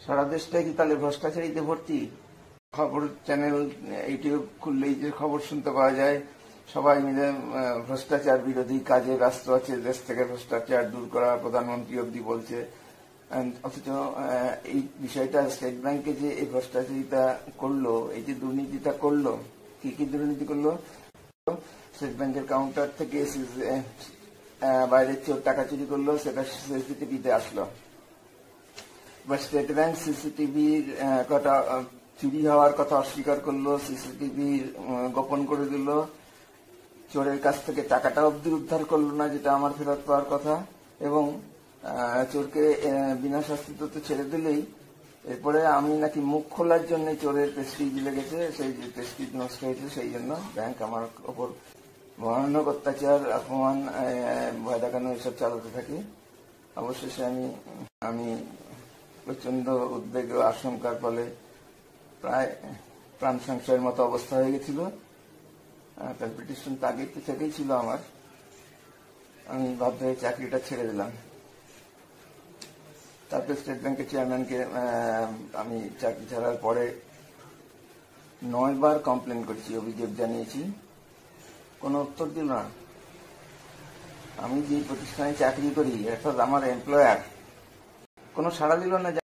সারা দেশটাই কি তাহলে ভ্রষ্টাচারীতে ভর্তি? খবর চ্যানেল ইউটিউব খুললেই যে খবর শুনতে পাওয়া যায়, সবাই মিলে ভ্রষ্টাচার বিরোধী কাজে ব্যস্ত আছে, দেশ থেকে ভ্রষ্টাচার দূর করা প্রধানমন্ত্রী অব্দি বলছে। অথচ এই বিষয়টা স্টেট ব্যাংকে যে এই ভ্রষ্টাচারিতা করলো, এই যে দুর্নীতিটা করলো, কি কি দুর্নীতি করলো? স্টেট ব্যাংকের কাউন্টার থেকে বাইরের চোর টাকা চুরি করলো, সেটা সিসিটিভিতে আসলো। বা স্টেট ব্যাংক সিসিটিভির কথা চুরি হওয়ার কথা অস্বীকার করলো, সিসিটিভি গোপন করে দিল, চোরের কাছ থেকে টাকাটা অব্দি উদ্ধার করলো না, যেটা আমার ফেরত পাওয়ার কথা। এবং চোরকে বিনা শাস্তিতে তো ছেড়ে দিলেই, এরপরে আমি নাকি মুখ খোলার জন্য চোরের প্রেস্টিজ লেগেছে, সেই যে প্রেস্টিজ নষ্ট হয়েছে, সেই জন্য ব্যাংক আমার ওপর ভয়ানক অত্যাচার, অপমান, ভয় দেখানো এসব চালাতে থাকে। অবশেষে আমি প্রচন্ড উদ্বেগ ও আশঙ্কার ফলে প্রায় প্রাণ সংশয়ের মতো অবস্থা হয়ে গেছিল। তার পিটিশন তো আগে থেকেই ছিল আমার। আমি বাধ্য হয়ে চাকরিটা ছেড়ে দিলাম। তারপরে স্টেট ব্যাংকের চেয়ারম্যানকে আমি চাকরি ছাড়ার পরে 9 বার কমপ্লেন করেছি, অভিযোগ জানিয়েছি, কোনো উত্তর দিল না। আমি যে প্রতিষ্ঠানে চাকরি করি, অর্থাৎ আমার এমপ্লয়ার, কোনো সাড়া দিল না।